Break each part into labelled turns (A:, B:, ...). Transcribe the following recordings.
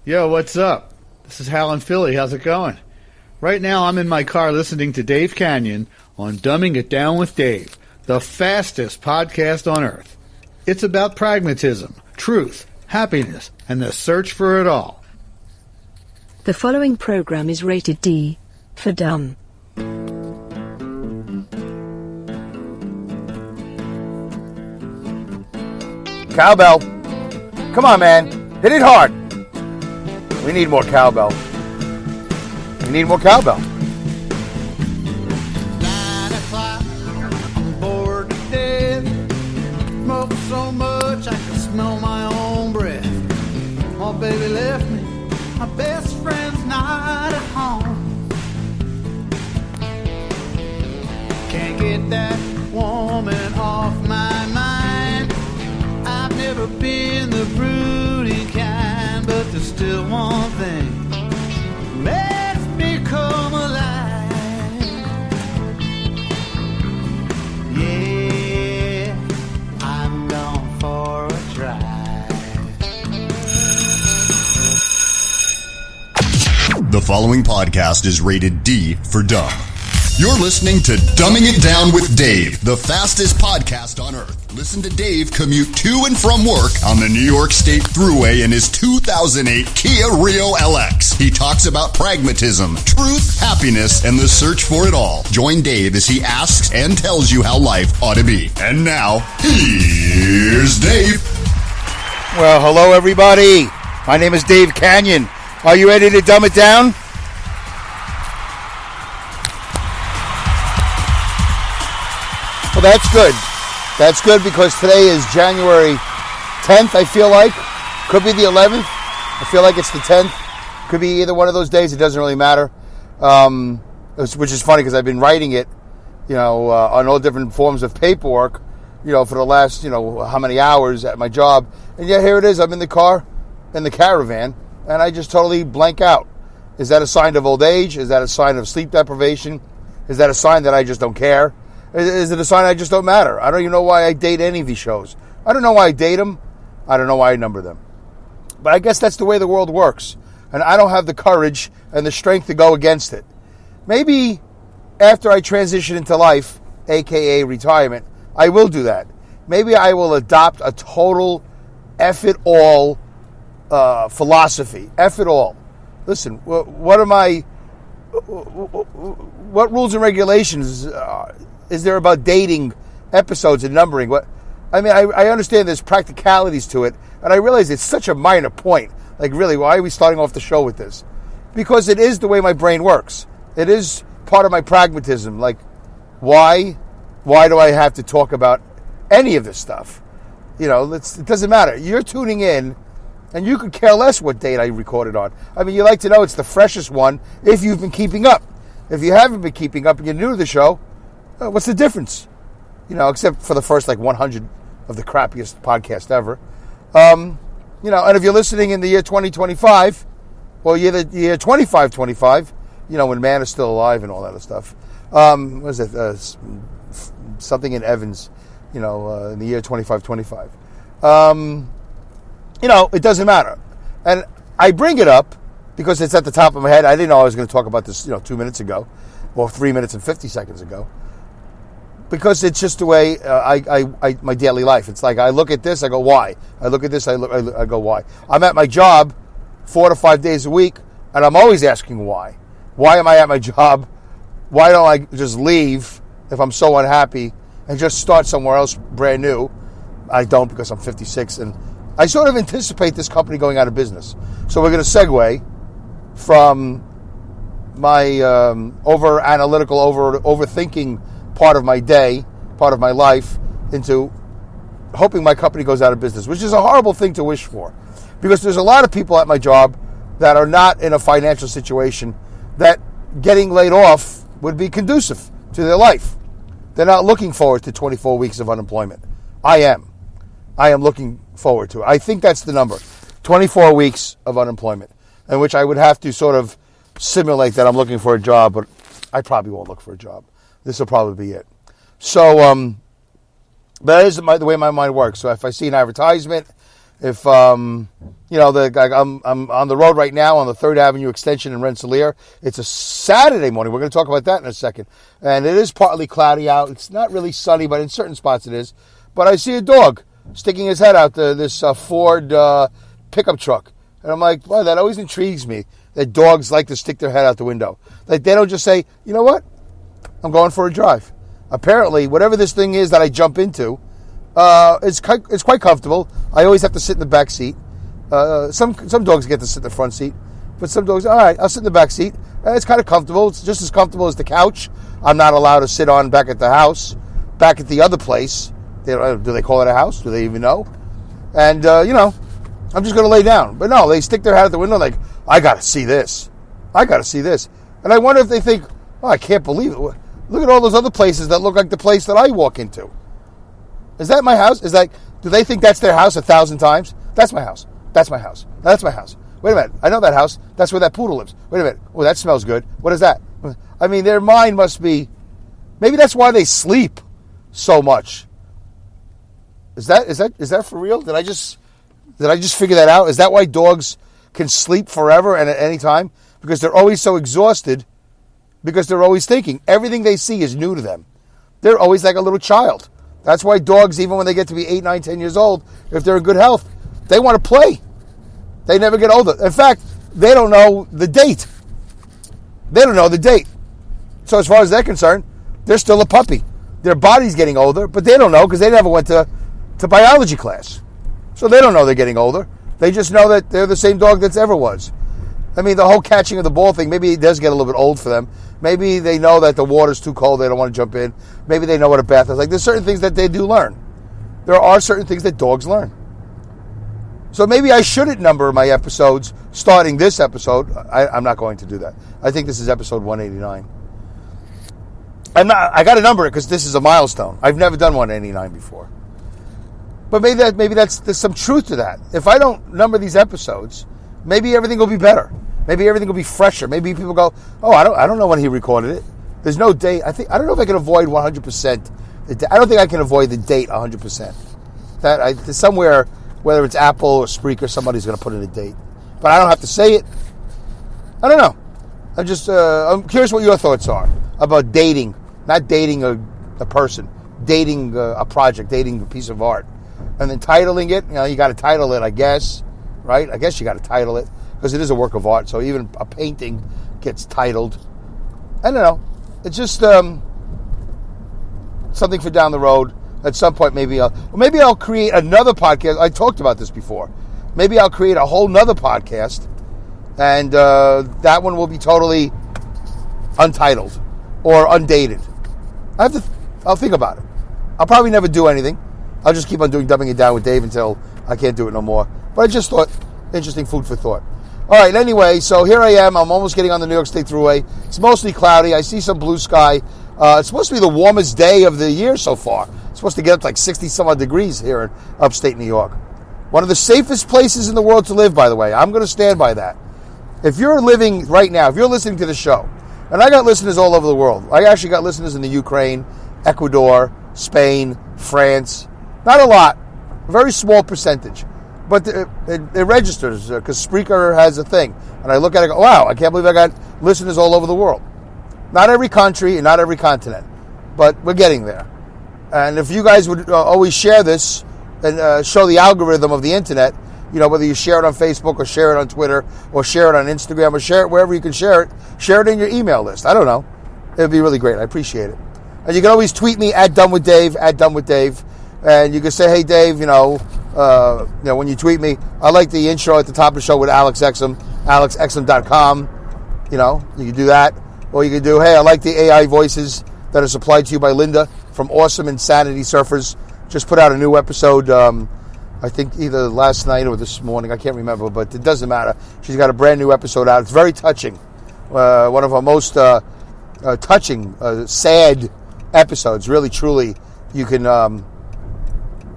A: Yo, what's up? This is Hal in Philly. How's it going? Right now I'm in my car listening to Dave Canyon on Dumbing It Down with Dave, the fastest podcast on earth. It's about pragmatism, truth, happiness, and the search for it all.
B: The following program is rated D for dumb.
C: Cowbell. Come on, man. Hit it hard. We need more cowbell. We need more cowbell.
D: 9 o'clock, I'm bored to death. Smoke so much I can smell my own breath. My baby left me, my best friend's not at home. Can't get that woman off my mind. I've never been the brooding kind, but there's still one thing makes me come alive. Yeah, I'm going for a drive.
E: The following podcast is rated D for dumb. You're listening to Dumbing It Down with Dave, the fastest podcast on earth. Listen to Dave commute to and from work on the New York State Thruway in his 2008 Kia Rio LX. He talks about pragmatism, truth, happiness, and the search for it all. Join Dave as he asks and tells you how life ought to be. And now, here's Dave.
C: Well, hello, everybody. My name is Dave Canyon. Are you ready to dumb it down? Well, that's good. That's good because today is January 10th, I feel like. Could be the 11th. I feel like it's the 10th. Could be either one of those days. It doesn't really matter. Which is funny because I've been writing it, on all different forms of paperwork, for the last, how many hours at my job. And yet here it is. I'm in the car, in the caravan, and I just totally blank out. Is that a sign of old age? Is that a sign of sleep deprivation? Is that a sign that I just don't care? Is it a sign I just don't matter? I don't even know why I date any of these shows. I don't know why I date them. I don't know why I number them. But I guess that's the way the world works. And I don't have the courage and the strength to go against it. Maybe after I transition into life, a.k.a. retirement, I will do that. Maybe I will adopt a total F it all philosophy. F it all. Listen, what rules and regulations is there about dating episodes and numbering? I understand there's practicalities to it, and I realize it's such a minor point. Like, really, why are we starting off the show with this? Because it is the way my brain works. It is part of my pragmatism. Like, why do I have to talk about any of this stuff? It doesn't matter. You're tuning in, and you could care less what date I recorded on. You like to know it's the freshest one if you've been keeping up. If you haven't been keeping up and you're new to the show, what's the difference? Except for the first 100 of the crappiest podcast ever. And if you're listening in the year 2025, well, the year 2525, when man is still alive and all that other stuff. What is it? Something in Evans, in the year 2525. It doesn't matter. And I bring it up because it's at the top of my head. I didn't know I was going to talk about this, 2 minutes ago or 3 minutes and 50 seconds ago. Because it's just the way my daily life. It's like I look at this, I go, why? I look at this, I go, why? I'm at my job 4 to 5 days a week, and I'm always asking why. Why am I at my job? Why don't I just leave if I'm so unhappy and just start somewhere else brand new? I don't because I'm 56, and I sort of anticipate this company going out of business. So we're going to segue from my over-analytical, overthinking part of my day, part of my life, into hoping my company goes out of business, which is a horrible thing to wish for. Because there's a lot of people at my job that are not in a financial situation that getting laid off would be conducive to their life. They're not looking forward to 24 weeks of unemployment. I am looking forward to it. I think that's the number. 24 weeks of unemployment, in which I would have to sort of simulate that I'm looking for a job, but I probably won't look for a job. This will probably be it. So, but that is the way my mind works. So if I see an advertisement If I'm on the road right now on the 3rd Avenue extension in Rensselaer. It's a Saturday morning. We're going to talk about that in a second. And it is partly cloudy out. It's not really sunny, but in certain spots it is. But I see a dog sticking his head out this Ford pickup truck. And I'm like, wow, that always intrigues me, that dogs like to stick their head out the window. Like, they don't just say, you know what, I'm going for a drive. Apparently, whatever this thing is that I jump into, it's quite comfortable. I always have to sit in the back seat. Some dogs get to sit in the front seat, but some dogs, all right, I'll sit in the back seat. It's kind of comfortable. It's just as comfortable as the couch. I'm not allowed to sit on back at the house, back at the other place. Do they call it a house? Do they even know? And, I'm just going to lay down. But no, they stick their head out the window like, I got to see this. I got to see this. And I wonder if they think, oh, I can't believe it. Look at all those other places that look like the place that I walk into. Is that my house? Do they think that's their house 1,000 times? That's my house. That's my house. That's my house. Wait a minute. I know that house. That's where that poodle lives. Wait a minute. Oh, that smells good. What is that? I mean, their mind must be, maybe that's why they sleep so much. Is that for real? Did I just figure that out? Is that why dogs can sleep forever and at any time? Because they're always so exhausted, because they're always thinking. Everything they see is new to them. They're always like a little child. That's why dogs, even when they get to be 8, 9, 10 years old, if they're in good health, they want to play. They never get older. In fact, they don't know the date. They don't know the date. So as far as they're concerned, they're still a puppy. Their body's getting older, but they don't know because they never went to biology class. So they don't know they're getting older. They just know that they're the same dog that's ever was. I mean, the whole catching of the ball thing, maybe it does get a little bit old for them. Maybe they know that the water's too cold, they don't want to jump in. Maybe they know what a bath is like. There's certain things that they do learn. There are certain things that dogs learn. So maybe I shouldn't number my episodes starting this episode. I'm not going to do that. I think this is episode 189. I got to number it because this is a milestone. I've never done 189 before. But maybe there's some truth to that. If I don't number these episodes, maybe everything will be better. Maybe everything will be fresher. Maybe people go, oh, I don't know when he recorded it. There's no date. I don't know if I can avoid 100%. I don't think I can avoid the date 100%. There's somewhere, whether it's Apple or Spreaker, somebody's going to put in a date. But I don't have to say it. I don't know. I'm curious what your thoughts are about dating. Not dating a person. Dating a project. Dating a piece of art. And then titling it. You got to title it, I guess. Right? I guess you got to title it. Because it is a work of art. So even a painting gets titled. I don't know. It's just something for down the road. At some point, maybe I'll create another podcast. I talked about this before. Maybe I'll create a whole nother podcast, and that one will be totally untitled or undated. I'll think about it. I'll probably never do anything. I'll just keep on doing Dumbing It Down with Dave until I can't do it no more. But I just thought, interesting food for thought. All right, anyway, so here I am. I'm almost getting on the New York State Thruway. It's mostly cloudy. I see some blue sky. It's supposed to be the warmest day of the year so far. It's supposed to get up to like 60-some-odd degrees here in upstate New York. One of the safest places in the world to live, by the way. I'm going to stand by that. If you're living right now, if you're listening to the show, and I got listeners all over the world. I actually got listeners in the Ukraine, Ecuador, Spain, France. Not a lot. A very small percentage. But it registers because Spreaker has a thing. And I look at it and go, wow, I can't believe I got listeners all over the world. Not every country and not every continent. But we're getting there. And if you guys would always share this and show the algorithm of the internet, whether you share it on Facebook or share it on Twitter or share it on Instagram or share it wherever you can share it in your email list. I don't know. It would be really great. I appreciate it. And you can always tweet me at @DoneWithDave. And you can say, hey, Dave, when you tweet me, I like the intro at the top of the show with Alex Exum, alexexum.com. You can do that. Or you can do, hey, I like the AI voices that are supplied to you by Linda from Awesome Insanity Surfers. Just put out a new episode, I think either last night or this morning. I can't remember, but it doesn't matter. She's got a brand new episode out. It's very touching. One of her most touching, sad episodes. Really, truly, you can...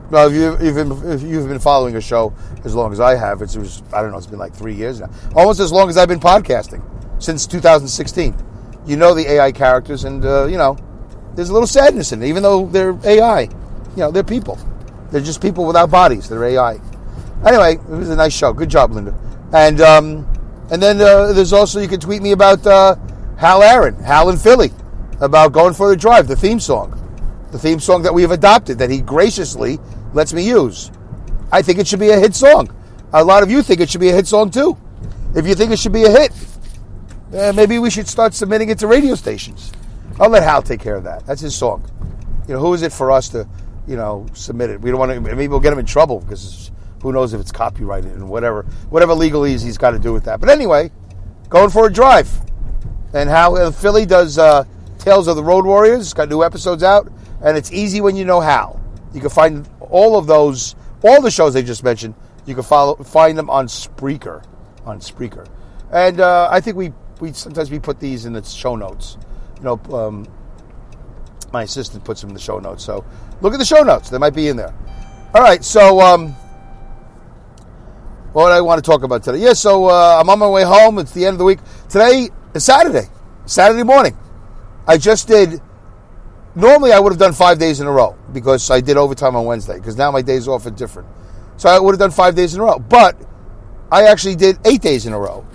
C: Well, if you've been following a show as long as I have, it's been like 3 years now. Almost as long as I've been podcasting, since 2016. You know the AI characters, and, there's a little sadness in it, even though they're AI. They're people. They're just people without bodies. They're AI. Anyway, it was a nice show. Good job, Linda. And then there's also, you can tweet me about Hal in Philly, about Going for a Drive, the theme song that we have adopted, that he graciously lets me use. I think it should be a hit song. A lot of you think it should be a hit song too. If you think it should be a hit, maybe we should start submitting it to radio stations. I'll let Hal take care of that. That's his song. Who is it for us to, submit it? We don't want to. Maybe we'll get him in trouble because who knows if it's copyrighted and whatever legalese he's got to do with that. But anyway, Going for a Drive, and Hal Philly does Tales of the Road Warriors. It's got new episodes out, and it's easy when you know Hal. You can find all the shows they just mentioned. You can find them on Spreaker. And I think we sometimes put these in the show notes. My assistant puts them in the show notes. So look at the show notes. They might be in there. All right. So what do I want to talk about today? Yeah, so I'm on my way home. It's the end of the week. Today is Saturday morning. I just did, normally I would have done 5 days in a row because I did overtime on Wednesday because now my days off are different. So I would have done 5 days in a row. But I actually did 8 days in a row.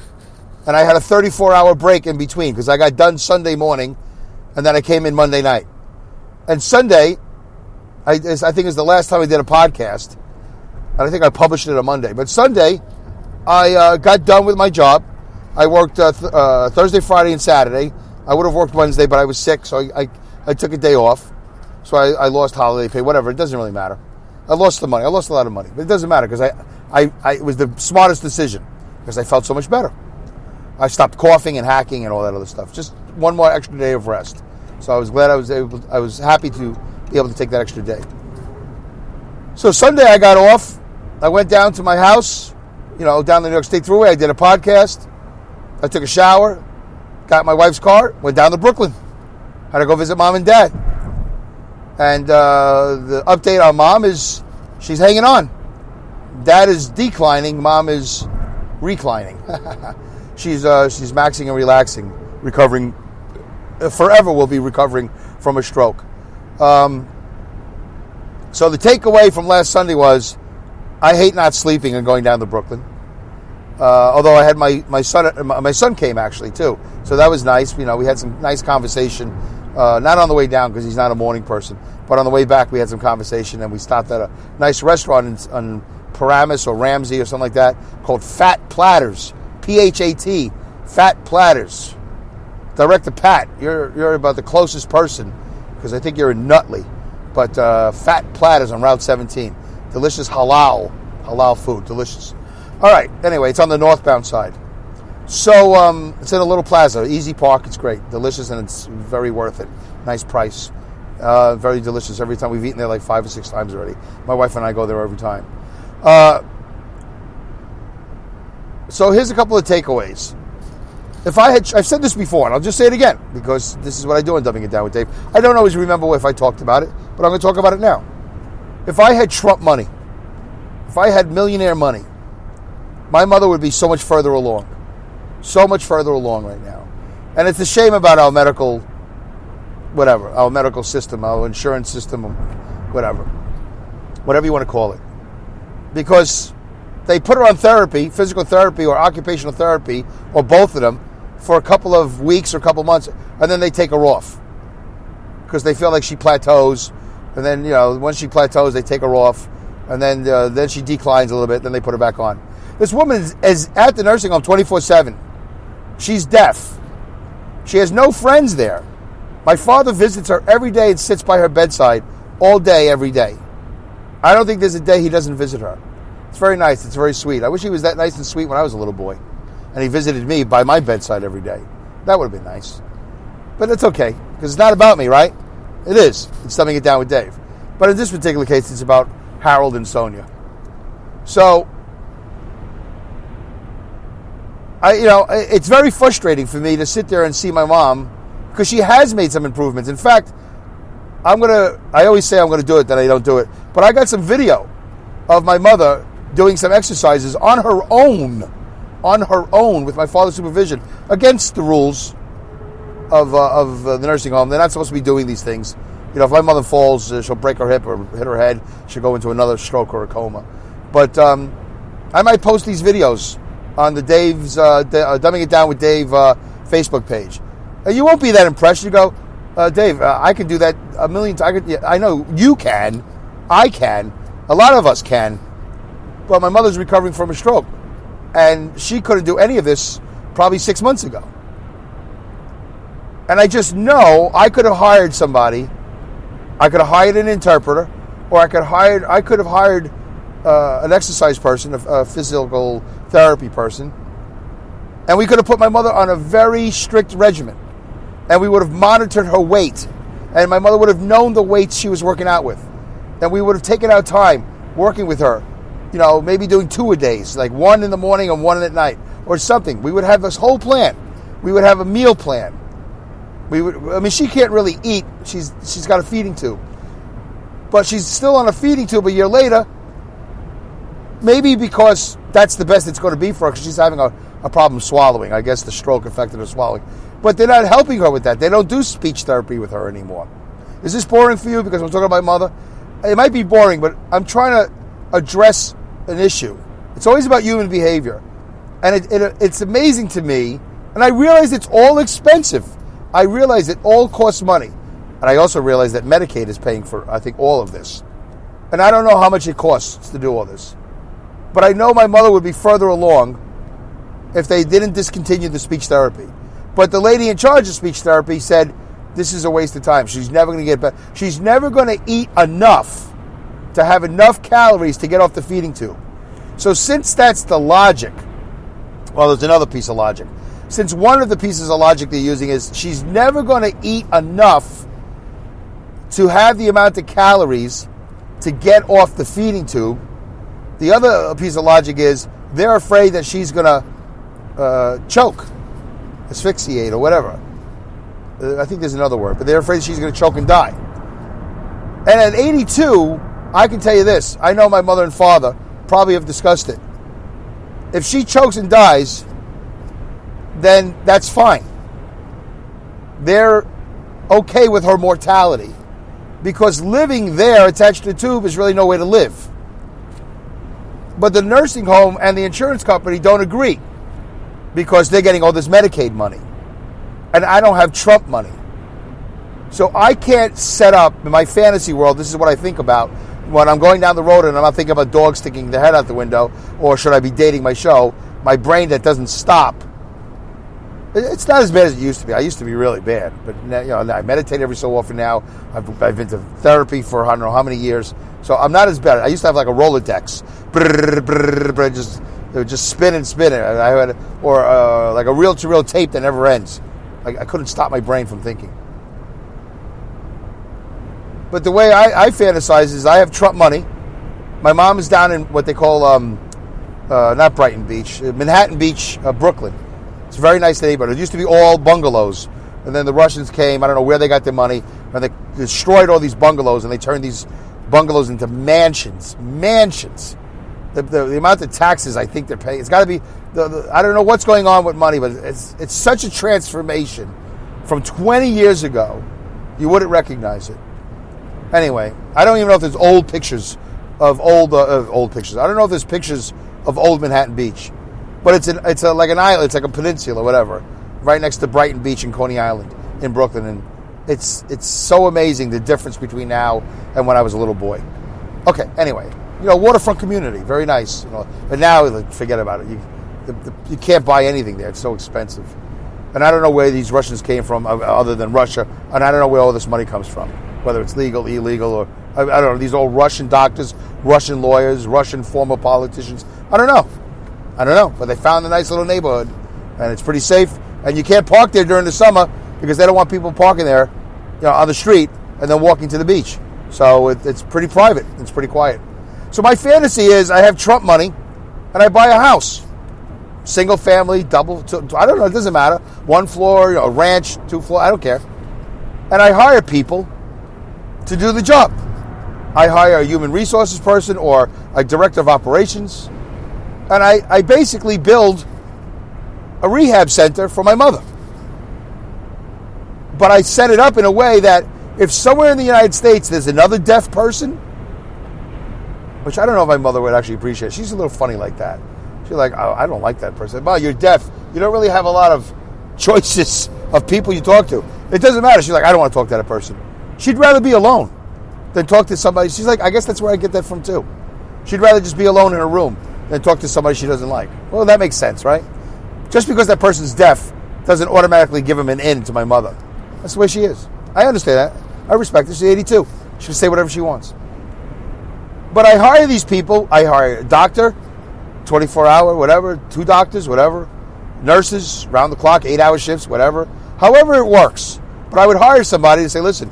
C: And I had a 34-hour break in between because I got done Sunday morning and then I came in Monday night. And Sunday, I think is the last time I did a podcast. And I think I published it on Monday. But Sunday, I got done with my job. I worked Thursday, Friday, and Saturday. I would have worked Wednesday, but I was sick, so I took a day off. So I lost holiday pay, whatever. It doesn't really matter. I lost the money. I lost a lot of money. But it doesn't matter because it was the smartest decision because I felt so much better. I stopped coughing and hacking and all that other stuff. Just one more extra day of rest. So I was glad I was happy to be able to take that extra day. So Sunday I got off. I went down to my house, down the New York State Thruway. I did a podcast. I took a shower, got my wife's car, went down to Brooklyn. Had to go visit Mom and Dad. And the update on Mom is she's hanging on. Dad is declining. Mom is reclining. She's maxing and relaxing, recovering. Forever will be recovering from a stroke. So the takeaway from last Sunday was I hate not sleeping and going down to Brooklyn. Although I had my son came actually too, so that was nice. We had some nice conversation. Not on the way down because he's not a morning person, but on the way back we had some conversation and we stopped at a nice restaurant on Paramus or Ramsey or something like that called Fat Platters, P-H-A-T, Fat Platters. Direct to Pat. You're about the closest person because I think you're in Nutley, but Fat Platters on Route 17. Delicious halal food, delicious. All right, anyway, it's on the northbound side. So it's in a little plaza, easy park, it's great, delicious, and it's very worth it. Nice price, very delicious. Every time we've eaten there like 5 or 6 times already. My wife and I go there every time. So here's a couple of takeaways. I've said this before, and I'll just say it again, because this is what I do in Dumbing It Down with Dave. I don't always remember if I talked about it, but I'm going to talk about it now. If I had Trump money, if I had millionaire money, my mother would be so much further along. So much further along right now. And it's a shame about our medical system, our insurance system, whatever you want to call it. Because they put her on therapy, physical therapy or occupational therapy, or both of them, for a couple of weeks or a couple of months, and then they take her off. Because they feel like she plateaus, and then, once she plateaus, they take her off, and then she declines a little bit, then they put her back on. This woman is at the nursing home 24/7. She's deaf. She has no friends there. My father visits her every day and sits by her bedside all day, every day. I don't think there's a day he doesn't visit her. It's very nice. It's very sweet. I wish he was that nice and sweet when I was a little boy. And he visited me by my bedside every day. That would have been nice. But it's okay, because it's not about me, right? It is. It's Dumbing It Down with Dave. But in this particular case, it's about Harold and Sonia. So, it's very frustrating for me to sit there and see my mom, because she has made some improvements. In fact, I always say I'm going to do it, then I don't do it. But I got some video of my mother doing some exercises on her own with my father's supervision, against the rules of the nursing home. They're not supposed to be doing these things. If my mother falls, she'll break her hip or hit her head. She'll go into another stroke or a coma. But I might post these videos on the Dave's Dumbing It Down with Dave Facebook page. And you won't be that impressed. You go, Dave, I can do that a million times. I know you can. I can. A lot of us can. But my mother's recovering from a stroke. And she couldn't do any of this probably 6 months ago. And I just know I could have hired somebody. I could have hired an interpreter. Or I could have hired an exercise person, a physical therapy person. And we could have put my mother on a very strict regimen. And we would have monitored her weight. And my mother would have known the weights she was working out with. And we would have taken out time working with her. You know, maybe doing 2 a days, like 1 in the morning and 1 at night, or something. We would have this whole plan. We would have a meal plan. She can't really eat. She's got a feeding tube. But she's still on a feeding tube a year later. Maybe because that's the best it's going to be for her, because she's having a problem swallowing. I guess the stroke affected her swallowing. But they're not helping her with that. They don't do speech therapy with her anymore. Is this boring for you because I'm talking about my mother? It might be boring, but I'm trying to address an issue. It's always about human behavior. And it's amazing to me, and I realize it's all expensive. I realize it all costs money. And I also realize that Medicaid is paying for, I think, all of this. And I don't know how much it costs to do all this. But I know my mother would be further along if they didn't discontinue the speech therapy. But the lady in charge of speech therapy said, this is a waste of time. She's never going to get better. She's never going to eat enough to have enough calories to get off the feeding tube. So since that's the logic, well, there's another piece of logic. Since one of the pieces of logic they're using is she's never going to eat enough to have the amount of calories to get off the feeding tube, the other piece of logic is they're afraid that she's going to choke, asphyxiate, or whatever. I think there's another word, but they're afraid she's going to choke and die. And at 82, I can tell you this. I know my mother and father probably have discussed it. If she chokes and dies, then that's fine. They're okay with her mortality because living there attached to the tube is really no way to live. But the nursing home and the insurance company don't agree because they're getting all this Medicaid money. And I don't have Trump money. So I can't set up, in my fantasy world, this is what I think about, when I'm going down the road and I'm not thinking about dogs sticking their head out the window, or should I be dating my show, my brain that doesn't stop. It's not as bad as it used to be. I used to be really bad. But now, I meditate every so often now. I've been to therapy for I don't know how many years. So I'm not as bad. I used to have like a Rolodex. It would just spin and spin. I had, or like a reel-to-reel tape that never ends. I couldn't stop my brain from thinking. But the way I fantasize is I have Trump money. My mom is down in what they call, not Brighton Beach, Manhattan Beach, Brooklyn. It's a very nice neighborhood. It used to be all bungalows. And then the Russians came, I don't know where they got their money, and they destroyed all these bungalows, and they turned these bungalows into mansions. Mansions. The amount of taxes I think they're paying, it's got to be, I don't know what's going on with money, but it's such a transformation from 20 years ago, you wouldn't recognize it. Anyway, I don't even know if there's old pictures of old pictures. I don't know if there's pictures of old Manhattan Beach. But it's like an island, it's like a peninsula, whatever, right next to Brighton Beach and Coney Island in Brooklyn. And it's so amazing, the difference between now and when I was a little boy. Okay, anyway, waterfront community, very nice. But now, forget about it. You can't buy anything there. It's so expensive. And I don't know where these Russians came from other than Russia. And I don't know where all this money comes from, whether it's legal, illegal, or I don't know. These old Russian doctors, Russian lawyers, Russian former politicians. I don't know, but they found a nice little neighborhood, and it's pretty safe. And you can't park there during the summer because they don't want people parking there, on the street and then walking to the beach. So it's pretty private. It's pretty quiet. So my fantasy is I have Trump money, and I buy a house, single family, double. I don't know. It doesn't matter. 1 floor, a ranch, 2 floor. I don't care. And I hire people to do the job. I hire a human resources person or a director of operations. And I basically build a rehab center for my mother. But I set it up in a way that if somewhere in the United States there's another deaf person, which I don't know if my mother would actually appreciate. She's a little funny like that. She's like, oh, I don't like that person. Well, you're deaf. You don't really have a lot of choices of people you talk to. It doesn't matter. She's like, I don't want to talk to that person. She'd rather be alone than talk to somebody. She's like, I guess that's where I get that from too. She'd rather just be alone in her room than talk to somebody she doesn't like. Well, that makes sense, right? Just because that person's deaf doesn't automatically give him an in to my mother. That's the way she is. I understand that. I respect her. She's 82. She can say whatever she wants. But I hire these people. I hire a doctor, 24-hour, whatever, 2 doctors, whatever, nurses, round the clock, 8-hour shifts, whatever. However it works. But I would hire somebody to say, listen,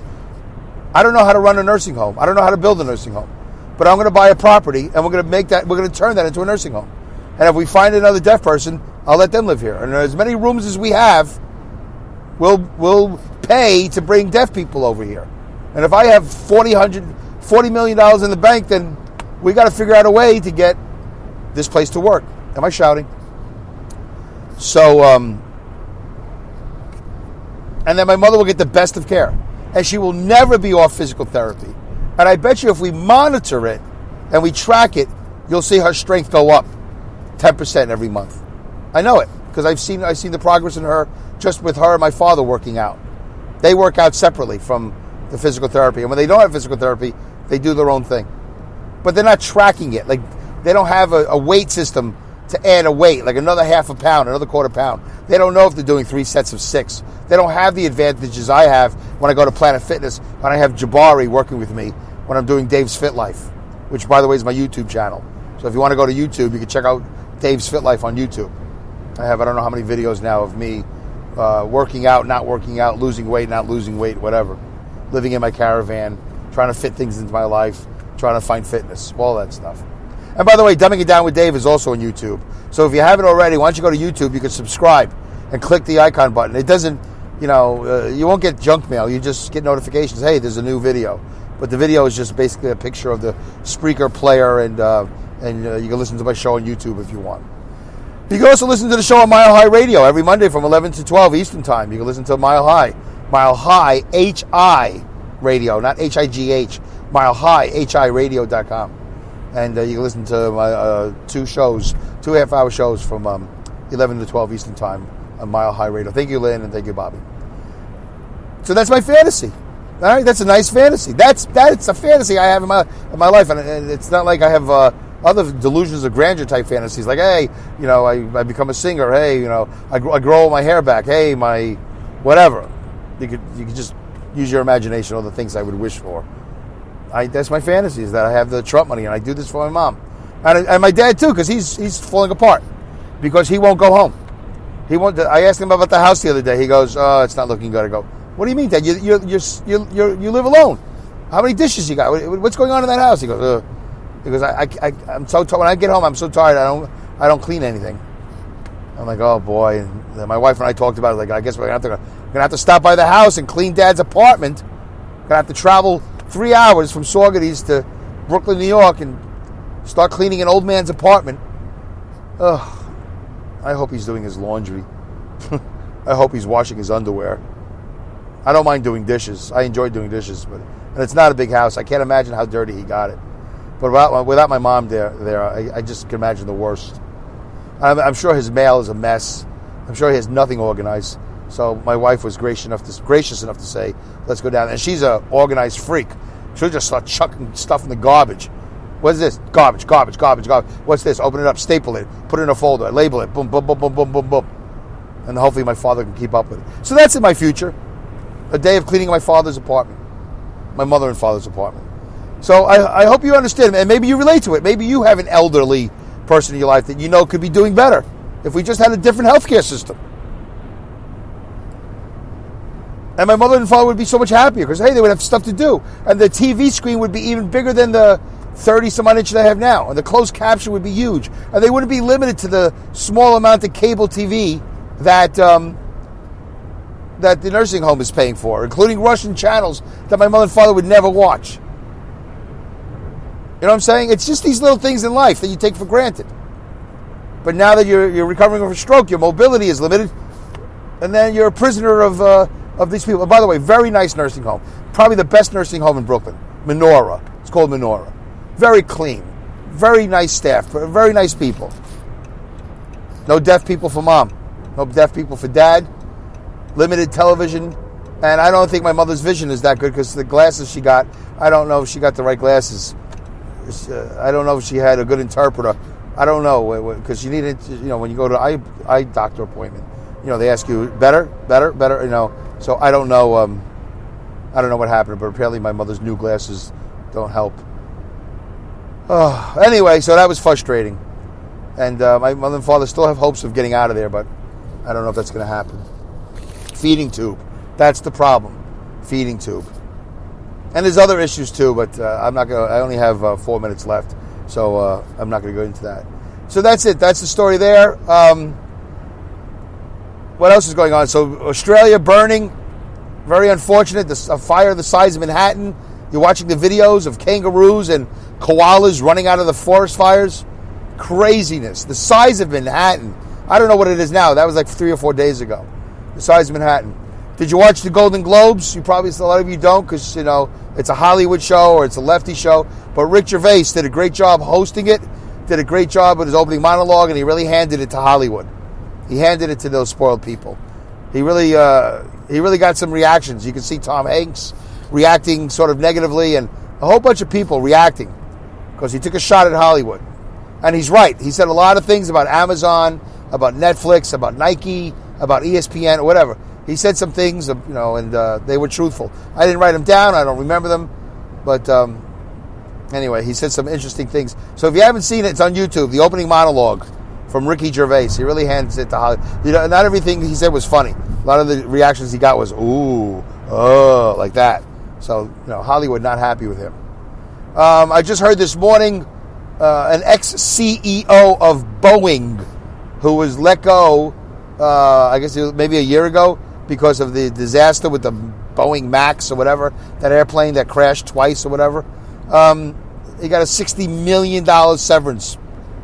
C: I don't know how to run a nursing home. I don't know how to build a nursing home. But I'm going to buy a property, and we're going to turn that into a nursing home. And if we find another deaf person, I'll let them live here. And as many rooms as we have, we'll pay to bring deaf people over here. And if I have $40 million in the bank, then we got to figure out a way to get this place to work. Am I shouting? So, and then my mother will get the best of care. And she will never be off physical therapy. And I bet you if we monitor it and we track it, you'll see her strength go up 10% every month. I know it because I've seen the progress in her just with her and my father working out. They work out separately from the physical therapy. And when they don't have physical therapy, they do their own thing. But they're not tracking it. Like, they don't have a weight system to add a weight, like another half a pound, another quarter pound. They don't know if they're doing 3 sets of 6. They don't have the advantages I have when I go to Planet Fitness, when I have Jabari working with me, when I'm doing Dave's Fit Life, which, by the way, is my YouTube channel. So if you want to go to YouTube, you can check out Dave's Fit Life on YouTube. I don't know how many videos now of me working out, not working out, losing weight, not losing weight, whatever. Living in my caravan, trying to fit things into my life, trying to find fitness, all that stuff. And by the way, Dumbing It Down with Dave is also on YouTube. So if you haven't already, why don't you go to YouTube, you can subscribe and click the icon button. It doesn't, you won't get junk mail. You just get notifications, hey, there's a new video. But the video is just basically a picture of the Spreaker player, and you can listen to my show on YouTube if you want. You can also listen to the show on Mile High Radio every Monday from 11 to 12 Eastern Time. You can listen to Mile High, H-I Radio, not H-I-G-H, Mile High, HIRadio.com. And you can listen to my 2 half-hour shows from 11 to 12 Eastern Time on Mile High Radio. Thank you, Lynn, and thank you, Bobby. So that's my fantasy. All right, that's a nice fantasy. That's a fantasy I have in my life, and it's not like I have other delusions of grandeur type fantasies. Like, hey, I become a singer. Hey, I grow my hair back. Hey, my whatever. You could just use your imagination. All the things I would wish for. That's my fantasy, is that I have the Trump money and I do this for my mom and my dad too, because he's falling apart because he won't go home. He won't. I asked him about the house the other day. He goes, "Oh, it's not looking good." I go, "What do you mean, Dad? You live alone. How many dishes you got? What's going on in that house?" He goes, Because I'm so when I get home, I'm so tired. I don't clean anything. I'm like, oh boy. And my wife and I talked about it. Like, I guess we're gonna have to stop by the house and clean Dad's apartment. Gonna have to travel 3 hours from Saugerties to Brooklyn, New York, and start cleaning an old man's apartment. Ugh. I hope he's doing his laundry. I hope he's washing his underwear. I don't mind doing dishes. I enjoy doing dishes, and it's not a big house. I can't imagine how dirty he got it. But without my mom there, I just can imagine the worst. I'm sure his mail is a mess. I'm sure he has nothing organized. So my wife was gracious enough to say, let's go down. And she's an organized freak. She'll just start chucking stuff in the garbage. What is this? Garbage. What's this? Open it up, staple it, put it in a folder, label it, boom, boom, boom, boom, boom, boom, boom. And hopefully my father can keep up with it. So that's in my future. A day of cleaning my father's apartment. My mother and father's apartment. So I hope you understand, and maybe you relate to it. Maybe you have an elderly person in your life that you know could be doing better if we just had a different healthcare system. And my mother and father would be so much happier because, hey, they would have stuff to do. And the TV screen would be even bigger than the 30-some-odd inch they have now. And the closed caption would be huge. And they wouldn't be limited to the small amount of cable TV that the nursing home is paying for, including Russian channels that my mother and father would never watch. You know what I'm saying? It's just these little things in life that you take for granted. But now that you're recovering from a stroke, your mobility is limited, and then you're a prisoner of these people. And by the way, very nice nursing home. Probably the best nursing home in Brooklyn. Menorah. It's called Menorah. Very clean. Very nice staff. Very nice people. No deaf people for mom. No deaf people for dad. Limited television. And I don't think my mother's vision is that good because the glasses she got, I don't know if she got the right glasses. I don't know if she had a good interpreter. I don't know, because you needed, when you go to eye doctor appointment, they ask you better, So I don't know. I don't know what happened, but apparently my mother's new glasses don't help. Anyway, so that was frustrating. And my mother and father still have hopes of getting out of there, but I don't know if that's going to happen. Feeding tube. That's the problem. Feeding tube. And there's other issues too, but I'm not going to. I only have 4 minutes left, so I'm not going to go into that. So that's it. That's the story there. What else is going on? So Australia burning. Very unfortunate. A fire the size of Manhattan. You're watching the videos of kangaroos and koalas running out of the forest fires. Craziness. The size of Manhattan. I don't know what it is now. That was like 3 or 4 days ago. The size of Manhattan. Did you watch the Golden Globes? A lot of you don't because, it's a Hollywood show or it's a lefty show. But Rick Gervais did a great job hosting it, did a great job with his opening monologue, and he really handed it to Hollywood. He handed it to those spoiled people. He really got some reactions. You can see Tom Hanks reacting sort of negatively and a whole bunch of people reacting because he took a shot at Hollywood. And he's right. He said a lot of things about Amazon, about Netflix, about Nike, about ESPN, or whatever. He said some things, and they were truthful. I didn't write them down. I don't remember them. But anyway, he said some interesting things. So if you haven't seen it, it's on YouTube. The opening monologue from Ricky Gervais. He really hands it to Hollywood. Not everything he said was funny. A lot of the reactions he got was, ooh, oh, like that. So, Hollywood not happy with him. I just heard this morning an ex-CEO of Boeing who was let go, I guess maybe a year ago, because of the disaster with the Boeing Max or whatever, that airplane that crashed twice or whatever. He got a $60 million severance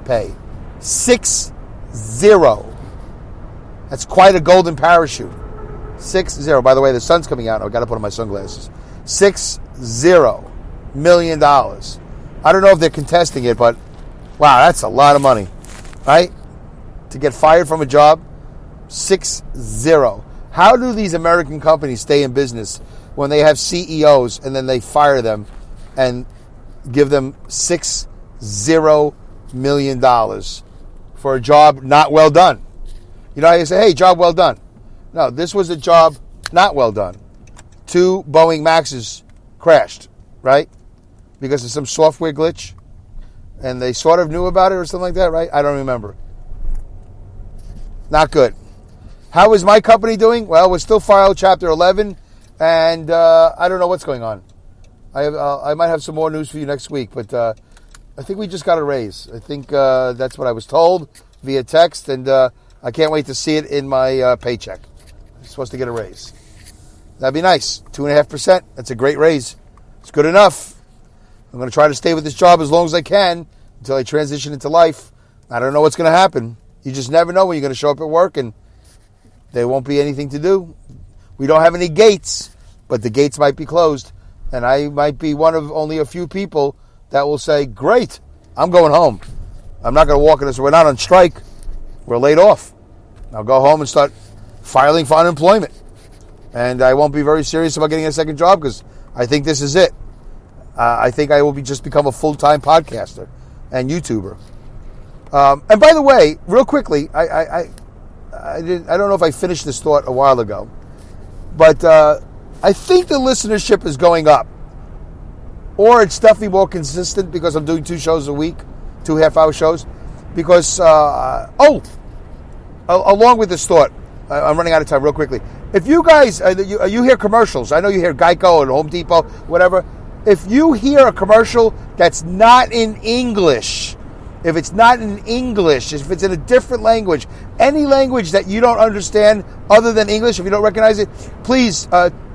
C: pay. 60. That's quite a golden parachute. 60. By the way, the sun's coming out. I've got to put on my sunglasses. $60 million. I don't know if they're contesting it, but wow, that's a lot of money, right? To get fired from a job. 60. How do these American companies stay in business when they have CEOs and then they fire them and give them $60 million for a job not well done? You say, hey, job well done. No, this was a job not well done. 2 Boeing Maxes crashed, right? Because of some software glitch. And they sort of knew about it or something like that, right? I don't remember. Not good. How is my company doing? Well, we're still filing Chapter 11, and I don't know what's going on. I might have some more news for you next week, but I think we just got a raise. I think that's what I was told via text, and I can't wait to see it in my paycheck. I'm supposed to get a raise. That'd be nice. 2.5%. That's a great raise. It's good enough. I'm going to try to stay with this job as long as I can until I transition into life. I don't know what's going to happen. You just never know when you're going to show up at work and there won't be anything to do. We don't have any gates, but the gates might be closed. And I might be one of only a few people that will say, great, I'm going home. I'm not going to walk in this. We're not on strike. We're laid off. I'll go home and start filing for unemployment. And I won't be very serious about getting a second job because I think this is it. I think I will just become a full-time podcaster and YouTuber. And by the way, real quickly, I don't know if I finished this thought a while ago, but I think the listenership is going up. Or it's definitely more consistent because I'm doing 2 shows a week, 2 half-hour shows. Because, along with this thought, I'm running out of time real quickly. If you guys, you hear commercials, I know you hear Geico and Home Depot, whatever. If you hear a commercial that's not in English, if it's not in English, if it's in a different language, any language that you don't understand other than English, if you don't recognize it, please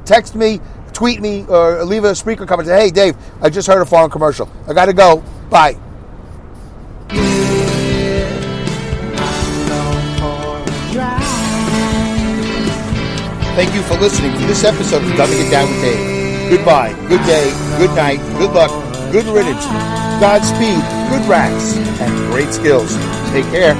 C: text me, tweet me, or leave a speaker comment. Say, hey, Dave, I just heard a foreign commercial. I got to go. Bye. Thank you for listening to this episode of Dumbing It Down with Dave. Goodbye, good day, good night, good luck, good riddance, Godspeed, good rats, and great skills. Take care.